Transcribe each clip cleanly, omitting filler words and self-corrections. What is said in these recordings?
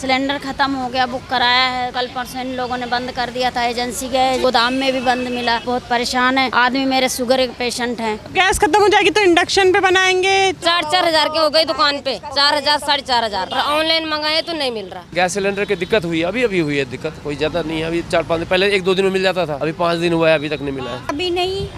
Cylinder खत्म हो गया, बुक कराया है, कल परसों इन लोगों ने बंद कर दिया था, एजेंसी गए, गोदाम में भी बंद मिला, बहुत परेशान है। आदमी मेरे शुगर के पेशेंट हैं। गैस खत्म हो जाएगी तो इंडक्शन पे बनाएंगे। 4-4 हजार के हो गई दुकान पे, 4,000 4,500। ऑनलाइन मंगाए तो नहीं मिल रहा। गैस सिलेंडर की दिक्कत हुई है, अभी हुई है दिक्कत, कोई ज्यादा नहीं है। अभी 4-5 दिन पहले 1-2 दिन में मिल जाता था, अभी 5 दिन हुआ है, अभी तक नहीं मिला है।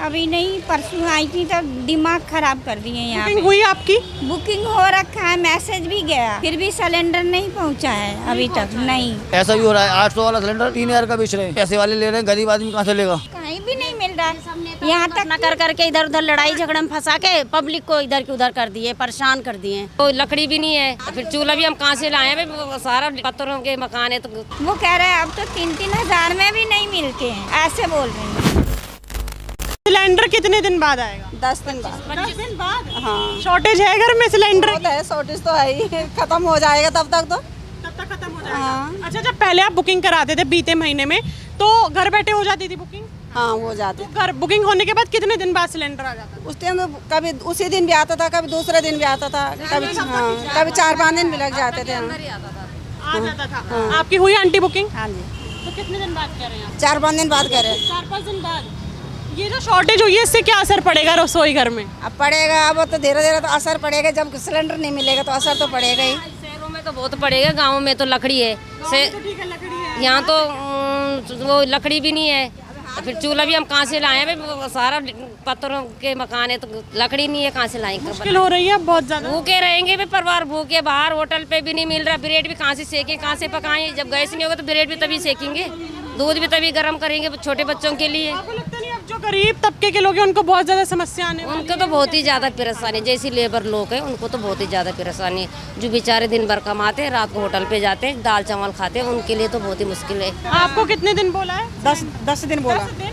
अभी नहीं, परसों आई थी तो दिमाग खराब कर दिए। यहाँ बुकिंग हुई आपकी? बुकिंग हो रखा है, मैसेज भी गया, फिर भी सिलेंडर नहीं पहुँचा है अभी तक। नहीं, ऐसा भी हो रहा है। 800 वाला सिलेंडर 3,000 का बेच रहे हैं। पैसे वाले ले रहे हैं, गरीब आदमी कहाँ से लेगा? कहीं भी नहीं मिल रहा है। यहाँ तक न कर करके इधर उधर लड़ाई झगड़े में फंसा के पब्लिक को इधर की उधर कर दिए, परेशान कर दिए। तो लकड़ी भी नहीं है, फिर चूल्हा भी हम कहाँ से लाए हैं? सारा पत्थरों के मकान है। तो वो कह रहे हैं अब तो 3-3 हजार में भी नहीं मिलते हैं, ऐसे बोल रहे हैं। सिलेंडर कितने दिन बाद आएगा? 10 दिन बाद। 10 दिन बाद? हाँ, शॉर्टेज है घर में सिलेंडर? बहुत है, शॉर्टेज तो है ही, खत्म हो जाएगा तब तक तो। तब तक खत्म हो जाएगा। हाँ। अच्छा, जब पहले आप बुकिंग कराते थे बीते महीने में, तो घर बैठे हो जाती थी बुकिंग? हाँ, हो जाते। तो घर बुकिंग होने के बाद कितने दिन बाद सिलेंडर आ जाता था? उस टाइम तो कभी उसी दिन भी आता था, कभी दूसरे दिन भी आता था, कभी हाँ, कभी 4-5 दिन भी लग जाते थे। आ जाता था। आपकी हुई आंटी बुकिंग? हाँ जी, तो कितने दिन बाद कह रहे हैं आप? 4-5 दिन बाद कह रहे हैं। 4-5 दिन बाद। ये जो शॉर्टेज हुई है, इससे क्या असर पड़ेगा रसोई घर में? अब पड़ेगा, अब तो धीरे धीरे तो असर पड़ेगा। जब सिलेंडर नहीं मिलेगा तो असर तो पड़ेगा ही। शहरों में तो बहुत पड़ेगा, गाँव में तो लकड़ी है। यहाँ तो वो लकड़ी भी नहीं है, फिर चूल्हा भी हम कहाँ से लाए हैं? सारा पत्थरों के मकान है, तो लकड़ी नहीं है, कहाँ से लाएंगे? मुश्किल हो रही है बहुत ज्यादा। भूखे रहेंगे भी, परिवार भूखे, बाहर होटल पे भी नहीं मिल रहा, ब्रेड भी कहाँ से सेकें, कहाँ से पकाएं? जब गैस नहीं होगा तो ब्रेड भी तभी सेकेंगे, दूध भी तभी गर्म करेंगे छोटे बच्चों के लिए। आपको लगता नहीं अब जो गरीब तबके के लोग हैं उनको बहुत ज्यादा समस्या आने वाली है? उनको तो बहुत ही ज़्यादा परेशानी, जैसी लेबर लोग हैं उनको तो बहुत ही ज़्यादा परेशानी है। जो बेचारे दिन भर कमाते हैं, रात को होटल पे जाते हैं, दाल चावल खाते हैं, उनके लिए तो बहुत ही मुश्किल है। आपको कितने दिन बोला है? 10 दिन बोला। 10 दिन?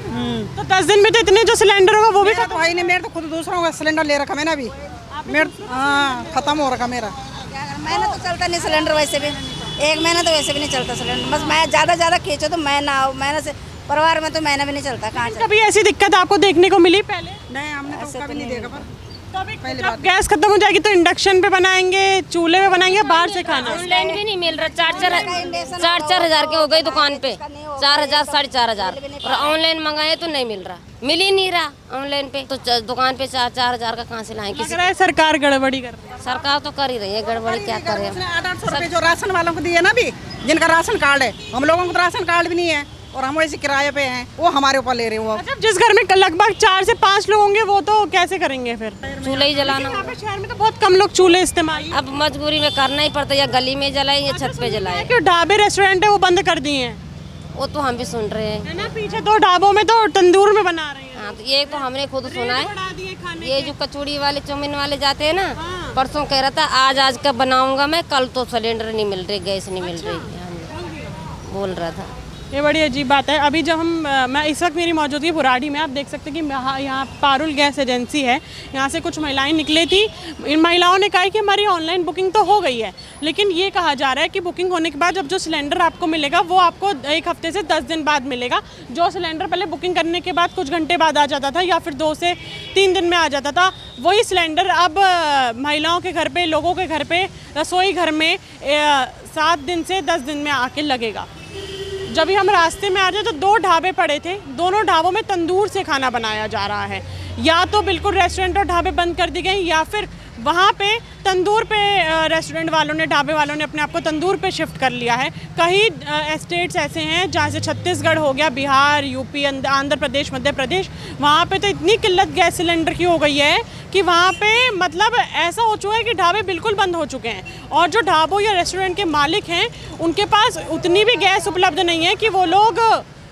तो 10 दिन में तो इतने जो सिलेंडर होगा वो भी मेरा तो भाई ने, मेरे तो खुद दूसरों का सिलेंडर ले रखा मैंने अभी, मेरा हाँ खत्म हो रखा मेरा। महीना तो चलता नहीं सिलेंडर, वैसे भी 1 महीना तो वैसे भी नहीं चलता सिलेंडर। बस मैं ज़्यादा खींचो तो महीना से, परिवार में तो महीना भी नहीं चलता। कहाँ कभी ऐसी दिक्कत आपको देखने को मिली पहले? नहीं, हमने तो कभी नहीं देखा। पर जब गैस खत्म हो जाएगी तो इंडक्शन पे बनाएंगे, चूल्हे पे बनाएंगे, बाहर से खाना? ऑनलाइन भी नहीं मिल रहा। 4-4 हजार के हो गई दुकान पे, 4,000 4,500। और ऑनलाइन मंगाए तो नहीं मिल रहा, मिल ही नहीं रहा ऑनलाइन पे, तो दुकान पे 4-4 हजार का कहाँ से लाएं? लग रहा है सरकार गड़बड़ी कर रही है। सरकार तो कर ही रही है गड़बड़ी, क्या करे? 800 रुपये जो राशन वालों को दिए ना अभी, जिनका राशन कार्ड है, हम लोगों को तो राशन कार्ड भी नहीं है और हम वैसे किराए पे हैं, वो हमारे ऊपर ले रहे हो। अच्छा, जिस घर में लगभग 4 से 5 लोग होंगे वो तो कैसे करेंगे फिर? चूल्हा ही जलाना। यहाँ पे शहर में तो बहुत कम लोग चूल्हे इस्तेमाल। अब मजबूरी में करना ही पड़ता है, या गली में जलाए या छत पे जलाए। क्यों ढाबे रेस्टोरेंट है वो बंद कर दिए हैं? वो तो हम भी सुन रहे हैं। है ना, पीछे 2 ढाबों में तो तंदूर में बना रहे हैं। हाँ, तो ये तो हमने खुद सुना है। बढ़ा दिए खाने ये जो कचौड़ी वाले चाउमीन वाले जाते हैं ना, परसों कह रहा था आज का बनाऊंगा मैं, कल तो सिलेंडर नहीं मिल रही, गैस नहीं मिल रही। हाँ, बोल रहा था। ये बड़ी अजीब बात है। अभी जब मैं इस वक्त मेरी मौजूदगी बुराड़ी में, आप देख सकते हैं कि यहाँ पारुल गैस एजेंसी है, यहाँ से कुछ महिलाएं निकली थी। इन महिलाओं ने कहा कि हमारी ऑनलाइन बुकिंग तो हो गई है, लेकिन ये कहा जा रहा है कि बुकिंग होने के बाद जब जो सिलेंडर आपको मिलेगा वो आपको 1 हफ्ते से 10 दिन बाद मिलेगा। जो सिलेंडर पहले बुकिंग करने के बाद कुछ घंटे बाद आ जाता था या फिर 2 से 3 दिन में आ जाता था, वही सिलेंडर अब महिलाओं के घर पे, लोगों के घर पे, रसोई घर में 7 दिन से 10 दिन में आके लगेगा। जब भी हम रास्ते में आ रहे थे तो 2 ढाबे पड़े थे, दोनों ढाबों में तंदूर से खाना बनाया जा रहा है। या तो बिल्कुल रेस्टोरेंट और ढाबे बंद कर दिए गए, या फिर वहाँ पे तंदूर पे रेस्टोरेंट वालों ने, ढाबे वालों ने अपने आप को तंदूर पे शिफ्ट कर लिया है। कई स्टेट्स ऐसे हैं जहाँ से छत्तीसगढ़ हो गया, बिहार, यूपी, आंध्र प्रदेश, मध्य प्रदेश, वहाँ पे तो इतनी किल्लत गैस सिलेंडर की हो गई है कि वहाँ पे मतलब ऐसा हो चुका है कि ढाबे बिल्कुल बंद हो चुके हैं। और जो ढाबों या रेस्टोरेंट के मालिक हैं उनके पास उतनी भी गैस उपलब्ध नहीं है कि वो लोग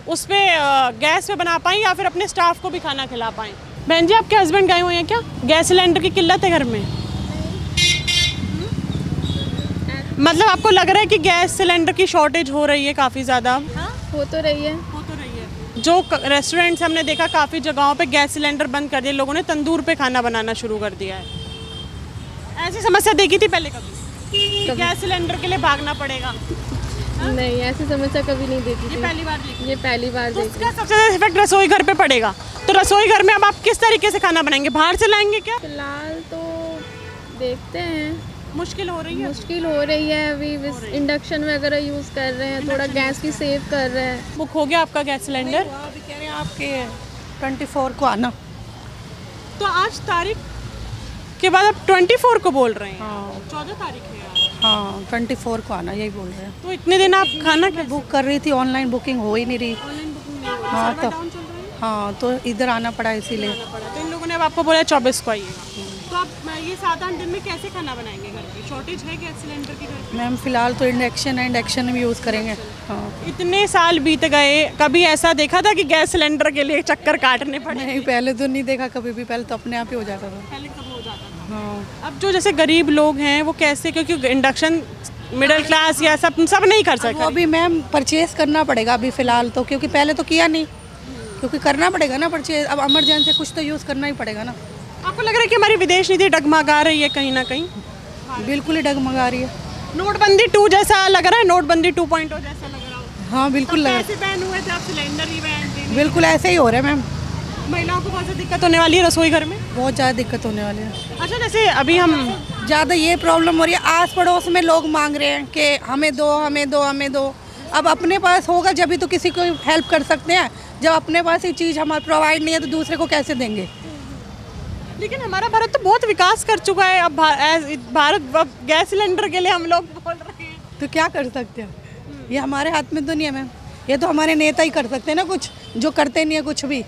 उस पर गैस पे बना पाएँ या फिर अपने स्टाफ को भी खाना खिला पाएँ। बहन जी, आपके हस्बैंड गए हुए हैं क्या? गैस सिलेंडर की किल्लत है घर में? मतलब आपको लग रहा है कि गैस सिलेंडर की शॉर्टेज हो रही है काफ़ी ज़्यादा? हो तो रही है। जो रेस्टोरेंट्स हमने देखा काफ़ी जगहों पे गैस सिलेंडर बंद कर दिए, लोगों ने तंदूर पे खाना बनाना शुरू कर दिया है। ऐसी समस्या देखी थी पहले कभी कि गैस सिलेंडर के लिए भागना पड़ेगा? नहीं, ऐसी समस्या कभी नहीं देखी थी। ये पहली बार देखी? ये पहली बार तो देखी। इसका सबसे ज़्यादा इफेक्ट रसोई घर पे पड़ेगा। तो रसोई घर में अब आप किस तरीके से खाना बनाएंगे? बाहर से लाएंगे क्या? फिलहाल तो देखते हैं, मुश्किल हो रही है। मुश्किल हो रही है अभी, इंडक्शन वगैरह यूज़ कर रहे हैं, थोड़ा गैस भी सेव कर रहे हैं। बुक हो गया आपका गैस सिलेंडर? अभी कह रहे हैं आपके 24 को आना। तो आज तारीख के बाद आप 24 को बोल रहे हैं? हाँ 14 तारीख है आज। हाँ 24 को आना यही बोल रहे हैं। तो इतने दिन आप खाना कैसे? बुक कर रही थी, ऑनलाइन बुकिंग हो ही नहीं रही। ऑनलाइन बुकिंग नहीं हो रही, हाँ, सर्वर तो- डाउन चल रहा है? हाँ तो इधर आना पड़ा इसीलिए। तो इन लोगों ने अब आपको बोला 24 को आइएगा। तो आप ये 7-8 दिन में कैसे खाना बनाएंगे घर पे? शॉर्टेज है गैस सिलेंडर की घर मैम फ़िलहाल तो इंडक्शन है, इंडक्शन में यूज़ करेंगे। हाँ पे? इतने साल बीत गए, कभी ऐसा देखा था कि गैस सिलेंडर के लिए चक्कर काटने पड़े? नहीं, पहले तो नहीं देखा कभी भी, पहले तो अपने आप ही हो जाता था। पहले कब हो जाता था? हाँ अब जो जैसे गरीब लोग हैं वो कैसे, क्योंकि इंडक्शन मिडिल क्लास या सब नहीं कर वो सकते। अभी मैम परचेज करना पड़ेगा अभी फ़िलहाल तो, क्योंकि पहले तो किया नहीं, क्योंकि करना पड़ेगा ना परचेज। अब इमरजेंसी कुछ तो यूज़ करना ही पड़ेगा ना। आपको लग रहा है कि हमारी विदेश नीति डगमगा रही है कहीं ना कहीं? बिल्कुल ही डगमगा रही है। नोटबंदी 2 जैसा लग रहा है, नोटबंदी 2.0 जैसा लग रहा है। हाँ बिल्कुल लग पैसे बैन हुए थे, अब सिलेंडर ही बैन थे। बिल्कुल ऐसे ही हो रहा है मैम। महिलाओं को बहुत ज़्यादा दिक्कत होने वाली है रसोई घर में। बहुत ज़्यादा दिक्कत होने वाली है। अच्छा, जैसे अभी हम ज़्यादा ये प्रॉब्लम हो रही है, आस पड़ोस में लोग मांग रहे हैं कि हमें दो हमें दो हमें दो। अब अपने पास होगा जब ही तो किसी को हेल्प कर सकते हैं। जब अपने पास ये चीज़ हमारे प्रोवाइड नहीं है तो दूसरे को कैसे देंगे? लेकिन हमारा भारत तो बहुत विकास कर चुका है। अब भारत अब गैस सिलेंडर के लिए हम लोग बोल रहे हैं। तो क्या कर सकते हैं? ये हमारे हाथ में तो नहीं है मैम, ये तो हमारे नेता ही कर सकते हैं ना कुछ, जो करते नहीं है कुछ भी।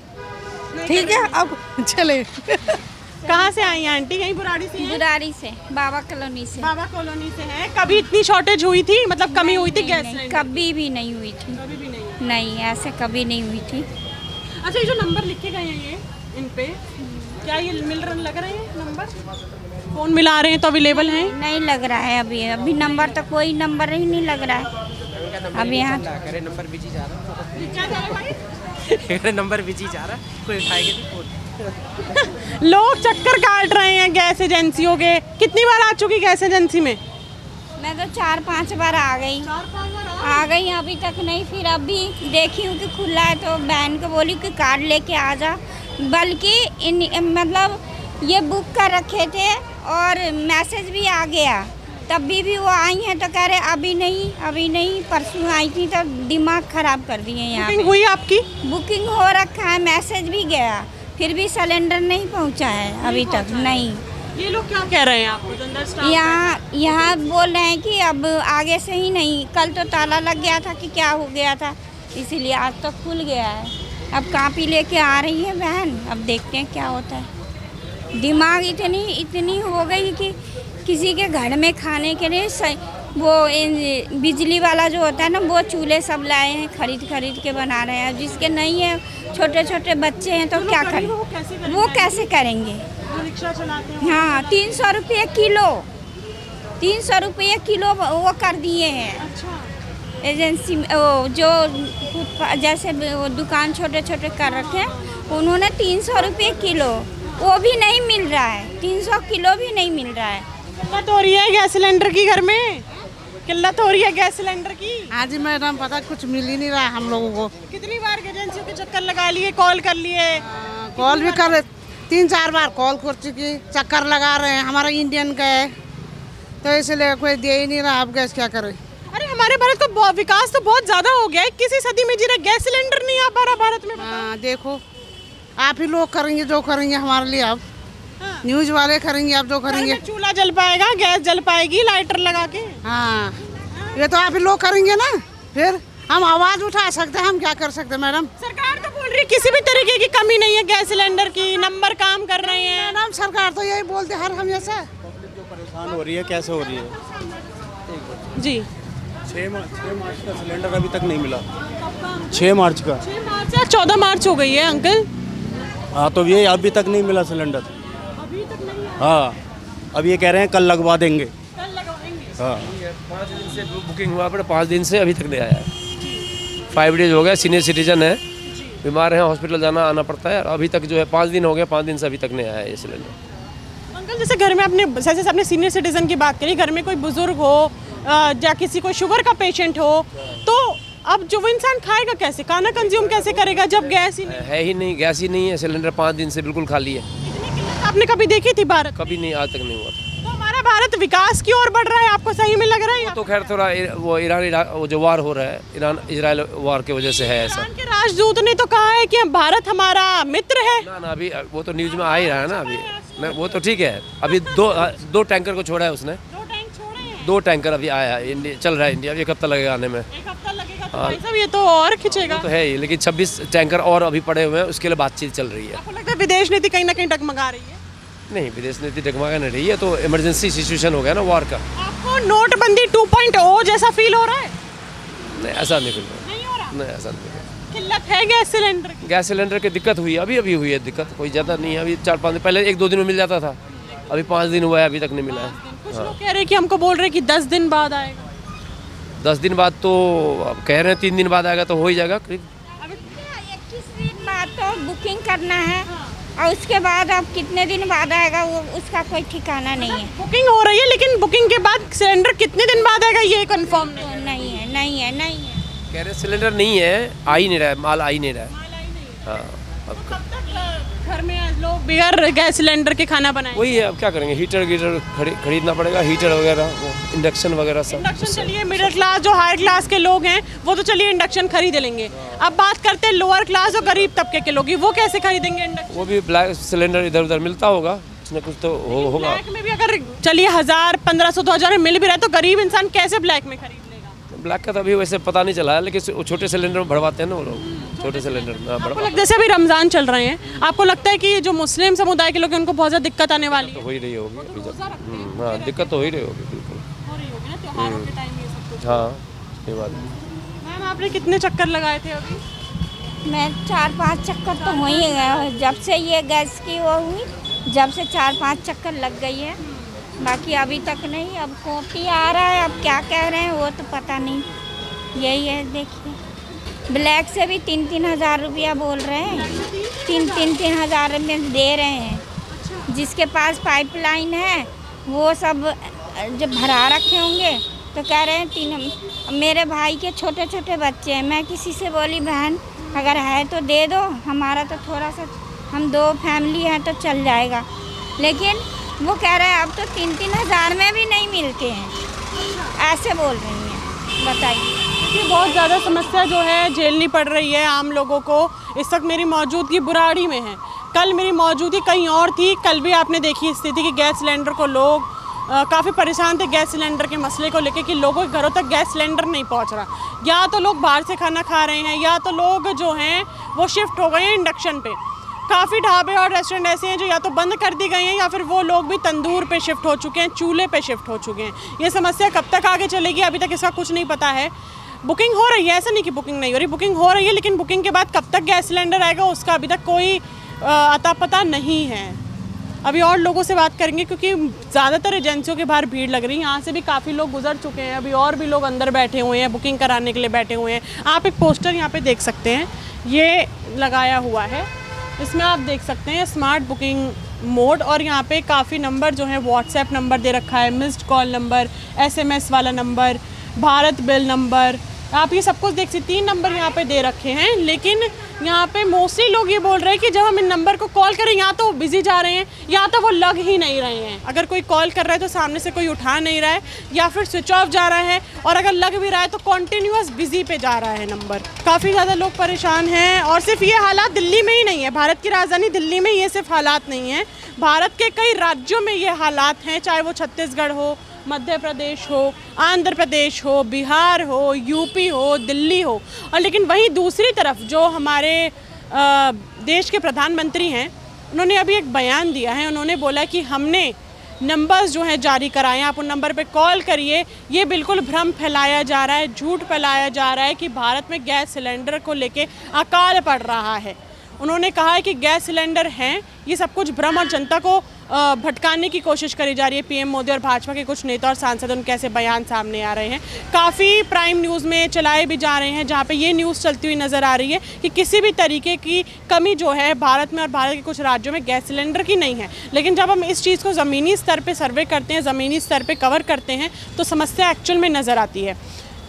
ठीक है अब चले। कहाँ से आई हैं आंटी? यहीं बुराड़ी से हैं? बुराड़ी से, बाबा कॉलोनी से। बाबा कॉलोनी से हैं। कभी इतनी शॉर्टेज हुई थी, मतलब कमी हुई थी गैस नहीं, सिलेंडर? कभी भी नहीं हुई थी। कभी भी नहीं। नहीं, ऐसे कभी नहीं हुई थी। अच्छा, ये जो नंबर लिखे गए हैं ये इन पे, क्या ये लग रहे हैं नंबर? फोन मिला रहे हैं तो अवेलेबल हैं? नहीं लग रहा है अभी नंबर तो कोई नंबर ही नहीं लग रहा है अब यहाँ। नंबर बिजी जा रहा क्या जा रहा है भाई? है नंबर बिजी जा रहा है, कोई उठाएगा नहीं फोन। लोग चक्कर काट रहे हैं गैस एजेंसियों के। कितनी बार आ चुकी गैस एजेंसी में? मैं तो 4-5 बार आ गई अभी तक नहीं। फिर अभी देखी हूँ कि खुला है तो बहन को बोली कि कार्ड लेके आ जा। बल्कि मतलब ये बुक कर रखे थे और मैसेज भी आ गया, तब भी वो आई हैं तो कह रहे अभी नहीं परसों आई थी तो दिमाग ख़राब कर दिए यहाँ पे। बुकिंग हुई आपकी? बुकिंग हो रखा है, मैसेज भी गया, फिर भी सिलेंडर नहीं पहुँचा है अभी तक। नहीं, ये लोग क्या कह रहे हैं आपको? जो अंदर स्टाफ है? यहाँ बोल रहे हैं कि अब आगे से ही नहीं। कल तो ताला लग गया था कि क्या हो गया था, इसीलिए आज तो खुल गया है। अब कापी लेके आ रही है बहन, अब देखते हैं क्या होता है। दिमाग इतनी हो गई कि किसी के घर में खाने के लिए वो बिजली वाला जो होता है ना, वो चूल्हे सब लाए हैं, खरीद के बना रहे हैं। जिसके नहीं है, छोटे छोटे बच्चे हैं तो क्या करें? वो कैसे करेंगे? रिक्शा चलाते हैं। हाँ, 300 रुपये किलो, 300 रुपये किलो वो कर दिए हैं। अच्छा, एजेंसी वो जो जैसे वो दुकान छोटे छोटे कर रखे हैं, उन्होंने 300 रुपये किलो, वो भी नहीं मिल रहा है। 300 किलो भी नहीं मिल रहा है। किल्लत हो रही है गैस सिलेंडर की घर में? किल्लत हो रही है गैस सिलेंडर की? हाँ जी मैडम, पता कुछ मिल ही नहीं रहा है हम लोगों को। कितनी बार एजेंसियों के चक्कर लगा लिए, कॉल कर लिए? कॉल भी कर 3-4 बार कॉल कर चुकी, चक्कर लगा रहे हैं। हमारा इंडियन का है तो इसलिए कोई दे ही नहीं रहा। अब गैस क्या करें? अरे हमारे भारत का विकास तो बहुत ज्यादा हो गया है। किसी सदी में जी रहा गैस सिलेंडर नहीं आ पा रहा भारत में। हाँ देखो, आप ही लोग करेंगे जो करेंगे हमारे लिए। अब हाँ। न्यूज वाले करेंगे, आप जो घर करेंगे। में चूल्हा जल पाएगा, गैस जल पाएगी लाइटर लगा के? हाँ, ये तो आप ही लोग करेंगे ना। फिर हम आवाज उठा सकते हैं, हम क्या कर सकते हैं मैडम? सरकार तो बोल रही है किसी भी तरीके की कमी नहीं है गैस सिलेंडर की, नंबर काम कर रहे हैं। मैडम सरकार तो यही बोलते हर हमेशा। परेशान हो रही है, कैसे हो रही है जी? 6 मार्च का सिलेंडर अभी तक नहीं मिला। 6 मार्च का। 6 मार्च या 14 मार्च हो गई है अंकल? हाँ, तो ये अभी तक नहीं मिला सिलेंडर। अभी तक नहीं है। हाँ, अब ये कह रहे हैं कल लगवा देंगे। कल लगवाएंगे? हाँ, 5 दिन से बुकिंग हुआ, पर 5 दिन से अभी तक नहीं आया है। 5 डेज हो गया। सीनियर सिटीजन है, बीमार हैं, हॉस्पिटल जाना आना पड़ता है। अभी तक जो है 5 दिन हो गए, 5 दिन से अभी तक नहीं आया है ये सिलेंडर। अंकल, जैसे घर में अपने जैसे अपने सीनियर सिटीजन की बात करी, घर में कोई बुजुर्ग हो या किसी को शुगर का पेशेंट हो, तो अब जो वो इंसान खाएगा कैसे, खाना कंज्यूम कैसे करेगा जब गैस ही नहीं है ही नहीं, गैस ही नहीं है। सिलेंडर 5 दिन से बिल्कुल खाली है। इतनी किल्लत आपने कभी देखी थी भारत? कभी नहीं, आज तक नहीं हुआ था। तो हमारा भारत विकास की ओर बढ़ रहा है, आपको सही में लग रहा है? तो खैर थोड़ा वो ईरान वो जो वार हो रहा है, ईरान इजराइल वार की वजह से है ऐसा। ईरान के राजदूत ने तो कहा है कि भारत हमारा मित्र है। ना अभी वो तो न्यूज़ में आ ही रहा है ना अभी। नहीं, वो तो ठीक है। अभी दो टैंकर को छोड़ा है उसने। 2 टैंकर अभी आया है, चल रहा है इंडिया। 1 हफ्ता लगेगा आने में। 1 हफ्ता लगेगा तो भाई साहब ये तो और खिंचेगा। तो है ही, लेकिन 26 टैंकर और अभी पड़े हुए हैं, उसके लिए बातचीत चल रही है। आपको लगता है विदेश नीति कहीं ना कहीं डगमगा रही है? नहीं, विदेश नीति डगमगा नहीं रही है, तो इमरजेंसी सिचुएशन हो गया ना वार का। आपको नोटबंदी 2.0 जैसा फील हो रहा है? नहीं, ऐसा नहीं फील हो रहा। नहीं हो रहा? नहीं, ऐसा नहीं। किल्लत है गैस सिलेंडर की? गैस सिलेंडर की दिक्कत हुई है, अभी हुई है दिक्कत, कोई ज़्यादा नहीं है। अभी 4-5 दिन पहले 1-2 दिन में मिल जाता था, अभी 5 दिन हुआ है, अभी तक नहीं मिला है। कुछ लोग कह रहे हैं कि हमको बोल रहे हैं कि 10 दिन बाद आएगा। 10 दिन बाद तो अब कह रहे हैं, 3 दिन बाद आएगा तो हो ही जाएगा करीब। 21 दिन बाद तो बुकिंग करना है, और उसके बाद अब कितने दिन बाद आएगा वो उसका कोई ठिकाना नहीं है। बुकिंग हो रही है, लेकिन बुकिंग के बाद सिलेंडर कितने दिन बाद आएगा ये कंफर्म नहीं है। नहीं है। कह रहे सिलेंडर नहीं है, आ ही नहीं रहा है, माल आ ही नहीं रहा है। हाँ, अब कब तक घर में लोग बगैर गैस सिलेंडर के खाना बनाएंगे? वही है, अब क्या करेंगे, हीटर खरीदना पड़ेगा, हीटर वगैरह, इंडक्शन वगैरह सब। इंडक्शन चलिए, मिडिल क्लास जो हाई क्लास के लोग हैं वो तो चलिए इंडक्शन खरीद लेंगे। अब बात करते हैं लोअर क्लास और गरीब तबके के लोग, वो कैसे खरीदेंगे इंडक्शन? वो भी ब्लैक सिलेंडर इधर उधर मिलता होगा, कुछ न कुछ तो होगा। ब्लैक में भी अगर चलिए 1000, 1500, 2000 में मिल भी रहा है तो गरीब इंसान कैसे ब्लैक में खरीद लेगा? ब्लैक का तो अभी वैसे पता नहीं चला है, लेकिन छोटे सिलेंडर में भरवाते हैं ना वो लोग, छोटे सिलेंडर में भरवाते। जैसे अभी रमज़ान चल रहे हैं, आपको लगता है कि जो मुस्लिम समुदाय के लोग हैं उनको बहुत ज़्यादा दिक्कत आने वाली है? तो हो ही रही होगी अभी जब। हाँ, दिक्कत तो हो ही रही होगी, बिल्कुल हो रही होगी ना, त्योहारों के टाइम ये सब कुछ। हाँ, ये बात। मैम आपने कितने चक्कर लगाए थे अभी? मैं 4-5 चक्कर तो हो ही गया, जब से ये गैस की वो हुई, जब से 4-5 चक्कर लग गई है, बाकी अभी तक नहीं। अब कॉपी आ रहा है, अब क्या कह रहे हैं वो तो पता नहीं। यही है, देखिए ब्लैक से भी 3-3 हज़ार रुपया बोल रहे हैं, 3-3 हज़ार में दे रहे हैं। जिसके पास पाइपलाइन है वो सब जब भरा रखे होंगे तो कह रहे हैं 3। मेरे भाई के छोटे छोटे बच्चे हैं, मैं किसी से बोली बहन अगर है तो दे दो, हमारा तो थोड़ा सा, हम 2 फैमिली हैं तो चल जाएगा, लेकिन वो कह रहे हैं अब तो 3-3 हज़ार में भी नहीं मिलते हैं, ऐसे बोल रही हैं। बताइए, ये बहुत ज़्यादा समस्या जो है झेलनी पड़ रही है आम लोगों को। इस वक्त मेरी मौजूदगी बुराड़ी में है, कल मेरी मौजूदगी कहीं और थी। कल भी आपने देखी स्थिति कि गैस सिलेंडर को लोग काफ़ी परेशान थे गैस सिलेंडर के मसले को लेकर कि लोगों के घरों तक गैस सिलेंडर नहीं पहुंच रहा। या तो लोग बाहर से खाना खा रहे हैं, या तो लोग जो हैं वो शिफ्ट हो गए हैं इंडक्शन पे। काफ़ी ढाबे और रेस्टोरेंट ऐसे हैं जो या तो बंद कर दी गए हैं, या फिर वो लोग भी तंदूर पे शिफ्ट हो चुके हैं, चूल्हे पे शिफ्ट हो चुके हैं। ये समस्या कब तक आगे चलेगी अभी तक इसका कुछ नहीं पता है। बुकिंग हो रही है, ऐसा नहीं कि बुकिंग नहीं हो रही, बुकिंग हो रही है, लेकिन बुकिंग के बाद कब तक गैस सिलेंडर आएगा उसका अभी तक कोई अता पता नहीं है। अभी और लोगों से बात करेंगे क्योंकि ज़्यादातर एजेंसियों के बाहर भीड़ लग रही है। यहाँ से भी काफ़ी लोग गुजर चुके हैं, अभी और भी लोग अंदर बैठे हुए हैं, बुकिंग कराने के लिए बैठे हुए हैं। आप एक पोस्टर यहाँ पे देख सकते हैं, ये लगाया हुआ है, इसमें आप देख सकते हैं स्मार्ट बुकिंग मोड, और यहाँ पे काफ़ी नंबर जो है व्हाट्सएप नंबर दे रखा है, मिस्ड कॉल नंबर, SMS वाला नंबर, भारत बिल नंबर, आप ये सब कुछ देख सकते 3 नंबर यहाँ पे दे रखे हैं। लेकिन यहाँ पे मोस्टली लोग ये बोल रहे हैं कि जब हम इन नंबर को कॉल करें या तो बिजी जा रहे हैं, या तो वो लग ही नहीं रहे हैं। अगर कोई कॉल कर रहा है तो सामने से कोई उठा नहीं रहा है, या फिर स्विच ऑफ जा रहा है, और अगर लग भी रहा है तो कॉन्टीन्यूअस बिजी पे जा रहा है नंबर। काफ़ी ज़्यादा लोग परेशान हैं, और सिर्फ ये हालात दिल्ली में ही नहीं है, भारत की राजधानी दिल्ली में ये सिर्फ हालात नहीं है, भारत के कई राज्यों में ये हालात हैं, चाहे वो छत्तीसगढ़ हो, मध्य प्रदेश हो, आंध्र प्रदेश हो, बिहार हो, यूपी हो, दिल्ली हो। और लेकिन वहीं दूसरी तरफ जो हमारे देश के प्रधानमंत्री हैं, उन्होंने अभी एक बयान दिया है। उन्होंने बोला कि हमने नंबर्स जो हैं जारी कराए हैं, आप उन नंबर पे कॉल करिए। ये बिल्कुल भ्रम फैलाया जा रहा है, झूठ फैलाया जा रहा है कि भारत में गैस सिलेंडर को लेके अकाल पड़ रहा है। उन्होंने कहा है कि गैस सिलेंडर हैं, ये सब कुछ भ्रम और जनता को भटकाने की कोशिश करी जा रही है। पीएम मोदी और भाजपा के कुछ नेता और सांसद उनके ऐसे बयान सामने आ रहे हैं, काफ़ी प्राइम न्यूज़ में चलाए भी जा रहे हैं, जहाँ पे ये न्यूज़ चलती हुई नज़र आ रही है कि किसी भी तरीके की कमी जो है भारत में और भारत के कुछ राज्यों में गैस सिलेंडर की नहीं है। लेकिन जब हम इस चीज़ को ज़मीनी स्तर पर सर्वे करते हैं, ज़मीनी स्तर पर कवर करते हैं, तो समस्या एक्चुअल में नज़र आती है।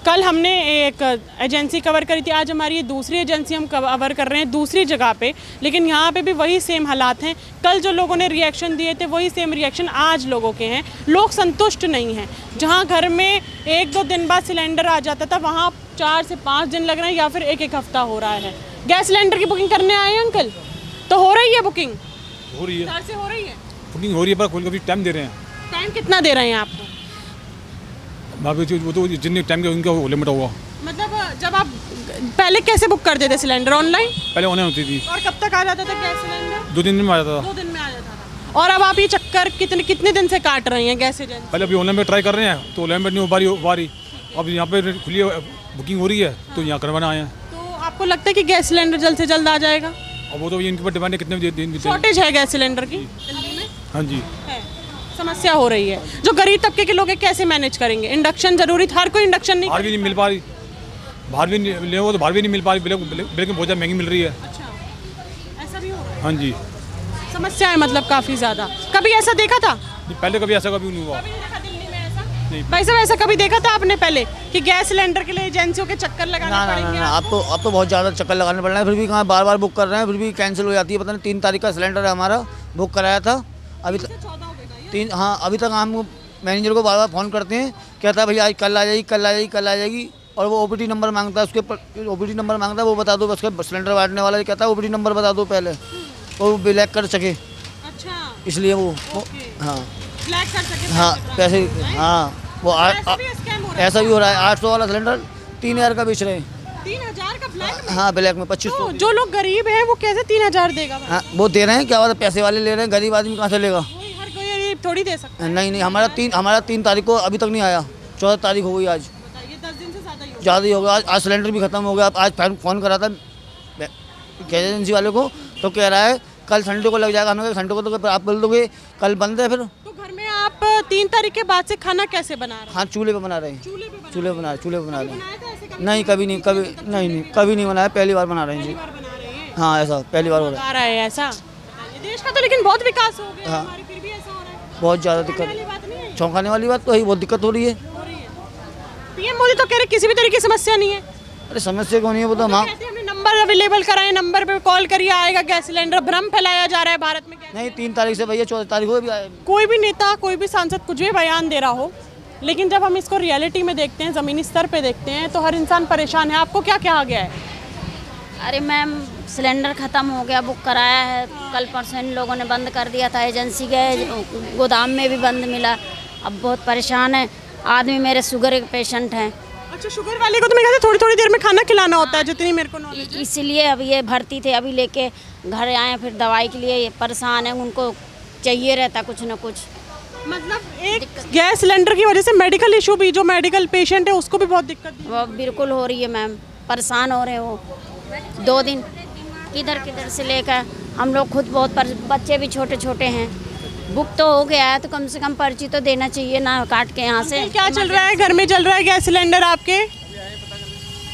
कल हमने एक एजेंसी कवर करी थी, आज हमारी ये दूसरी एजेंसी हम कवर कर रहे हैं दूसरी जगह पे, लेकिन यहाँ पे भी वही सेम हालात हैं। कल जो लोगों ने रिएक्शन दिए थे वही सेम रिएक्शन आज लोगों के हैं। लोग संतुष्ट नहीं हैं। जहाँ घर में 1-2 दिन बाद सिलेंडर आ जाता था, वहाँ 4 से 5 दिन लग रहे हैं या फिर 1-1 हफ्ता हो रहा है। गैस सिलेंडर की बुकिंग करने आए हैं अंकल, तो हो रही है बुकिंग? हो रही है, घर से हो रही है बुकिंग हो रही है, पर कोई कभी टाइम दे रहे हैं। टाइम कितना दे रहे हैं आपको? वो तो जितने टाइम का उनका वो लिमिट होगा। मतलब जब आप पहले कैसे बुक करते थे सिलेंडर? ऑनलाइन? पहले ऑनलाइन होती थी। और कब तक आ जाता था गैस सिलेंडर? 2 दिन में आ जाता था। 2 दिन में आ जाता था। और अब आप ये चक्कर कितने दिन से काट रही हैं गैस एजेंसी? पहले अभी ऑनलाइन में ट्राई कर रहे हैं तो ऑनलाइन में नहीं हो रही। अब यहाँ पे खुली बुकिंग हो रही है तो यहाँ करवाना आए हैं। तो आपको लगता है कि गैस सिलेंडर जल्द से जल्द आ जाएगा? अब वो तो इनके ऊपर डिपेंड है कितने दिन। शॉर्टेज है गैस सिलेंडर की दिल्ली में? हाँ जी, समस्या हो रही है। जो गरीब तबके के लोग हैं कैसे मैनेज करेंगे? इंडक्शन जरूरी था, हर कोई इंडक्शन नहीं। बाहर भी नहीं मिल पा रही, बाहर भी ले तो बाहर भी नहीं मिल पा रही, ब्लैक में बहुत ज़्यादा महंगी मिल रही है। अच्छा, ऐसा भी हो रहा है? हाँ जी, समस्या है मतलब काफ़ी ज़्यादा। कभी ऐसा देखा था? पहले कभी ऐसा कभी नहीं हुआ। भाई साहब ऐसा कभी देखा था आपने पहले कि गैस सिलेंडर के लिए एजेंसियों के चक्कर लगाने पड़ेंगे? अब तो बहुत ज़्यादा चक्कर लगाने पड़ रहे हैं, फिर भी कहाँ बार बुक कर रहे हैं, फिर भी कैंसिल हो जाती है। पता नहीं 3 तारीख का सिलेंडर है हमारा, बुक कराया था अभी तक 3। हाँ, अभी तक हम मैनेजर को बार फ़ोन करते हैं, कहता है भैया आज कल आ जाएगी, कल आ जाएगी, कल आ जाएगी। और वो OPD नंबर मांगता है, उसके OPD नंबर मांगता है, वो बता दो। उसके सिलेंडर बांटने वाला कहता है OPD नंबर बता दो पहले, वो ब्लैक कर सके। अच्छा, इसलिए वो हाँ ब्लैक कर सके। हाँ पैसे, हाँ वो ऐसा भी हो रहा है। 800 वाला सिलेंडर 3000 का बेच रहे हैं। 3000 का ब्लैक में? हाँ, ब्लैक में 2500। जो लोग गरीब हैं वो कैसे 3000 देगा? हाँ, वो दे रहे हैं, क्या बात है, पैसे वाले ले रहे हैं, गरीब आदमी कहाँ से लेगा? हर कोई गरीब थोड़ी दे सकता है। नहीं, हमारा 3 तारीख को अभी तक नहीं आया, 14 तारीख हो गई आज। बताइए, 10 दिन से ज़्यादा ही हो गया। आज सिलेंडर भी खत्म हो गया। आज फ़ोन करा था गैस एजेंसी वाले को, तो कह रहा है कल संडे को लग जाएगा। हमने कहा संडे को तो आप बोल दोगे कल बंद है। फिर तो घर में आप 3 तारीख के बाद से खाना कैसे बना रहे हैं? हाँ, चूल्हे पे बना रहे हैं। चूल्हे पे बना रहे हैं। नहीं, कभी नहीं बनाया, पहली बार बना रहे हैं जी। हाँ, ऐसा पहली बार हो रहा है। ऐसा देश का तो लेकिन बहुत विकास हो गया, हाँ, हमारी फिर भी ऐसा हो रहा है। बहुत ज़्यादा दिक्कत, चौंकाने वाली बात तो है, बहुत दिक्कत हो रही है। PM मोदी तो कह रहे किसी भी तरह की समस्या नहीं है। अरे समस्या क्यों नहीं है, वो तो हम नंबर अवेलेबल कराए, नंबर पे कॉल करिए आएगा गैस सिलेंडर। भ्रम फैलाया जा रहा है भारत में। नहीं, 3 तारीख से भैया 14 तारीख को भी आए। कोई भी नेता, कोई भी सांसद कुछ भी बयान दे रहा हो, लेकिन जब हम इसको रियलिटी में देखते हैं, ज़मीनी स्तर पे देखते हैं, तो हर इंसान परेशान है। आपको क्या कहा गया है? अरे मैम, सिलेंडर ख़त्म हो गया, बुक कराया है, कल परसों इन लोगों ने बंद कर दिया था। एजेंसी गए, गोदाम में भी बंद मिला। अब बहुत परेशान है आदमी। मेरे शुगर के पेशेंट हैं। अच्छा, शुगर वाले को तो मैं कहता थोड़ी देर में खाना खिलाना होता है, जितनी मेरे को नॉलेज है। इसलिए अब ये भर्ती थे, अभी लेके घर आए, फिर दवाई के लिए परेशान है। उनको चाहिए रहता कुछ ना कुछ। मतलब एक गैस सिलेंडर की वजह से मेडिकल इशू भी, जो मेडिकल पेशेंट है उसको भी बहुत दिक्कत वो बिल्कुल हो रही है मैम, परेशान हो रहे हैं वो। 2 दिन किधर से लेकर हम लोग खुद बहुत बच्चे भी छोटे हैं। बुक तो हो गया है तो कम से कम पर्ची तो देना चाहिए ना, काट के यहाँ से। क्या चल रहा है घर में? चल रहा है गैस सिलेंडर आपके?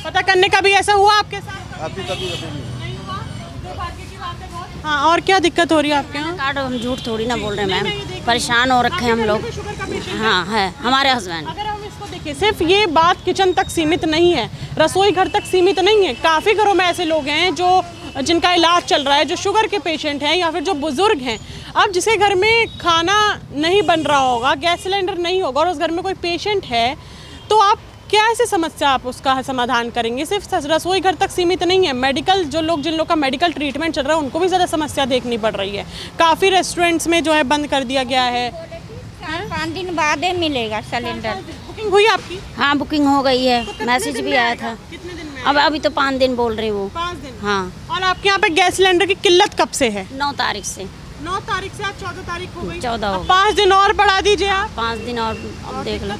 पता करने का भी ऐसा हुआ आपके साथ? कभी नहीं हुआ। दुर्भाग्य की बात है बहुत। हाँ, और क्या दिक्कत हो रही है आपके यहाँ? कार्ड हम झूठ थोड़ी ना बोल रहे हैं मैम, परेशान हो रखे हैं हम लोग। हाँ है, हमारे हस्बैंड। अगर हम इसको देखें, सिर्फ ये बात किचन तक सीमित नहीं है, रसोई घर तक सीमित नहीं है। काफ़ी घरों में ऐसे लोग हैं जिनका इलाज चल रहा है, जो शुगर के पेशेंट हैं या फिर जो बुजुर्ग हैं। अब जिसके घर में खाना नहीं बन रहा होगा, गैस सिलेंडर नहीं होगा, और उस घर में कोई पेशेंट है, तो आप क्या ऐसे समस्या आप उसका समाधान करेंगे? सिर्फ रसोई घर तक सीमित नहीं है, मेडिकल जिन लोग का मेडिकल ट्रीटमेंट चल रहा है उनको भी ज़्यादा समस्या देखनी पड़ रही है। काफ़ी रेस्टोरेंट्स में जो है बंद कर दिया गया है। 5 दिन बाद ही मिलेगा सिलेंडर। बुकिंग हुई आपकी? हाँ, बुकिंग हो गई है, मैसेज भी आया था। कितने दिन में? अभी तो 5 दिन बोल रही वो। 5 दिन? हाँ। और आपके यहाँ पे गैस सिलेंडर की किल्लत कब से है? 9 तारीख से। 9 तारीख से, आज 14 तारीख हो गई। 14 हो। 5 दिन और बढ़ा दीजिए आप। 5 दिन और अब देख लो।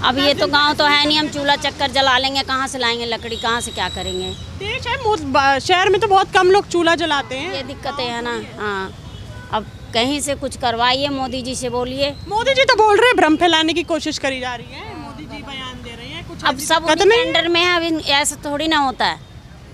अब ये तो गांव तो है नहीं, हम चूल्हा चक्कर जला लेंगे, कहाँ से लाएंगे लकड़ी, कहाँ से क्या करेंगे? देश है, शहर में तो बहुत कम लोग चूल्हा जलाते हैं। ये दिक्कतें है ना। हाँ, अब कहीं से कुछ करवाइए, मोदी जी से बोलिए। मोदी जी तो बोल रहे हैं, भ्रम फैलाने की कोशिश करी जा रही है। मोदी जी बयान दे रहे हैं, कुछ अब सब टेंडर में है, अभी ऐसा थोड़ी ना होता है।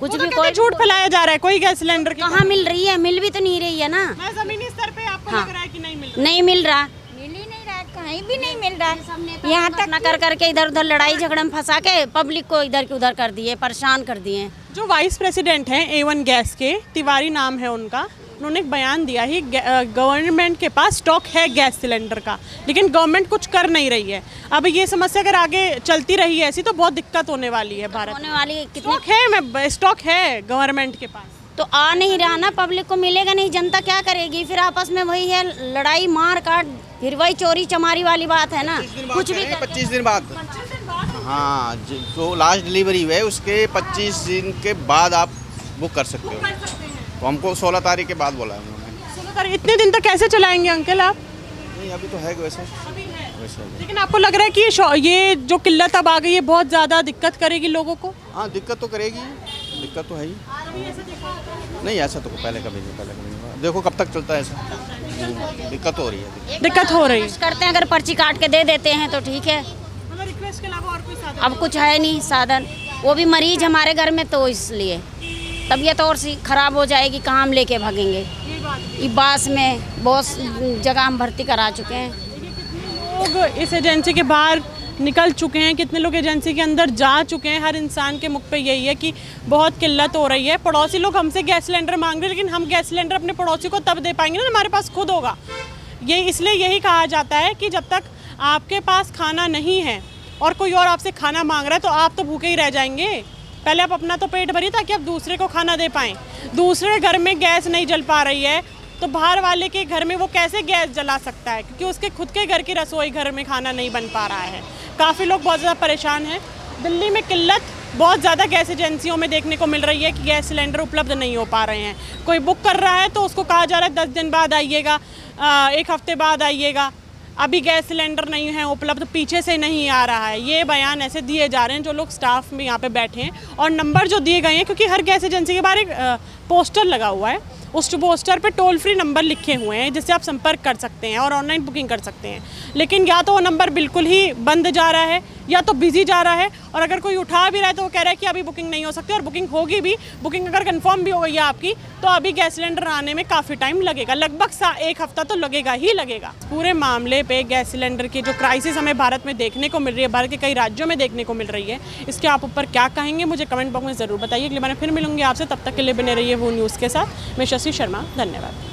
कुछ भी कोई झूठ फैलाया जा रहा है। कोई गैस सिलेंडर कहाँ मिल रही है? मिल भी तो नहीं रही है ना। जमीनी स्तर पे आपको लग रहा है कि नहीं मिल रहा? नहीं मिल रहा, मिल ही नहीं रहा, कहीं भी नहीं मिल रहा है। यहाँ तक कर करके इधर उधर लड़ाई झगड़ा में फंसा के पब्लिक को इधर के उधर कर दिए, परेशान कर दिए। जो वाइस प्रेसिडेंट हैं A1 गैस के, तिवारी नाम है उनका, उन्होंने एक बयान दिया ही गवर्नमेंट के पास स्टॉक है गैस सिलेंडर का, लेकिन गवर्नमेंट कुछ कर नहीं रही है। अब ये समस्या अगर आगे चलती रही ऐसी तो बहुत दिक्कत होने वाली है भारत होने वाली कितनी स्टॉक है गवर्नमेंट के पास, तो आ नहीं रहा ना, पब्लिक को मिलेगा नहीं, जनता क्या करेगी फिर? आपस में वही है लड़ाई मार काट, फिर वही चोरी चमारी वाली बात है ना। कुछ भी 25 दिन बाद, हाँ, जो लास्ट डिलीवरी हुई है उसके 25 दिन के बाद आप बुक कर सकते हो। तो हमको 16 तारीख के बाद बोला है उन्होंने। 16 तारीख, इतने दिन तक कैसे चलाएंगे अंकल आप? नहीं अभी तो है वैसे। लेकिन आपको लग रहा है कि ये जो किल्लत अब आ गई है बहुत ज़्यादा दिक्कत करेगी लोगों को? हाँ दिक्कत तो करेगी, दिक्कत तो है ही। नहीं ऐसा तो पहले कभी नहीं, देखो कब तक चलता है ऐसा, दिक्कत हो रही है। दिक्कत हो रही है, करते हैं, अगर पर्ची काट के दे देते हैं तो ठीक है, रिक्वेस्ट के अलावा और कोई साधन अब कुछ है नहीं साधन। वो भी मरीज हमारे घर में, तो इसलिए तबीयत और सी खराब हो जाएगी, कहाँ हम लेके भागेंगे। बास में बहुत जगह हम भर्ती करा चुके हैं। लोग इस एजेंसी के बाहर निकल चुके हैं, कितने लोग एजेंसी के अंदर जा चुके हैं। हर इंसान के मुख पे यही है कि बहुत किल्लत हो रही है। पड़ोसी लोग हमसे गैस सिलेंडर मांग रहे हैं, लेकिन हम गैस सिलेंडर अपने पड़ोसी को तब दे पाएंगे ना हमारे पास खुद होगा। ये इसलिए यही कहा जाता है कि जब तक आपके पास खाना नहीं है और कोई और आपसे खाना मांग रहा है तो आप तो भूखे ही रह जाएंगे। पहले आप अपना तो पेट भरिए ताकि आप दूसरे को खाना दे पाएँ। दूसरे घर में गैस नहीं जल पा रही है तो बाहर वाले के घर में वो कैसे गैस जला सकता है, क्योंकि उसके खुद के घर की रसोई घर में खाना नहीं बन पा रहा है। काफ़ी लोग बहुत ज़्यादा परेशान हैं। दिल्ली में किल्लत बहुत ज़्यादा गैस एजेंसियों में देखने को मिल रही है कि गैस सिलेंडर उपलब्ध नहीं हो पा रहे हैं। कोई बुक कर रहा है तो उसको कहा जा रहा है 10 दिन बाद आइएगा, 1 हफ्ते बाद आइएगा, अभी गैस सिलेंडर नहीं है उपलब्ध, पीछे से नहीं आ रहा है। ये बयान ऐसे दिए जा रहे हैं जो लोग स्टाफ में यहाँ पे बैठे हैं, और नंबर जो दिए गए हैं, क्योंकि हर गैस एजेंसी के बाहर एक पोस्टर लगा हुआ है, उस पोस्टर पे टोल फ्री नंबर लिखे हुए हैं जिससे आप संपर्क कर सकते हैं और ऑनलाइन बुकिंग कर सकते हैं। लेकिन या तो वो नंबर बिल्कुल ही बंद जा रहा है या तो बिजी जा रहा है, और अगर कोई उठा भी रहा है तो वो कह रहा है कि अभी बुकिंग नहीं हो सकती, और बुकिंग होगी भी, बुकिंग अगर कंफर्म भी हो गई है आपकी तो अभी गैस सिलेंडर आने में काफ़ी टाइम लगेगा, लगभग 1 हफ्ता तो लगेगा ही लगेगा। पूरे मामले पे गैस सिलेंडर की जो क्राइसिस हमें भारत में देखने को मिल रही है, भारत के कई राज्यों में देखने को मिल रही है, इसके आप ऊपर क्या कहेंगे मुझे कमेंट बॉक्स में ज़रूर बताइए। अगली बार फिर मिलूंगी आपसे, तब तक के लिए बने रहिए वो न्यूज़ के साथ। मैं शशि शर्मा, धन्यवाद।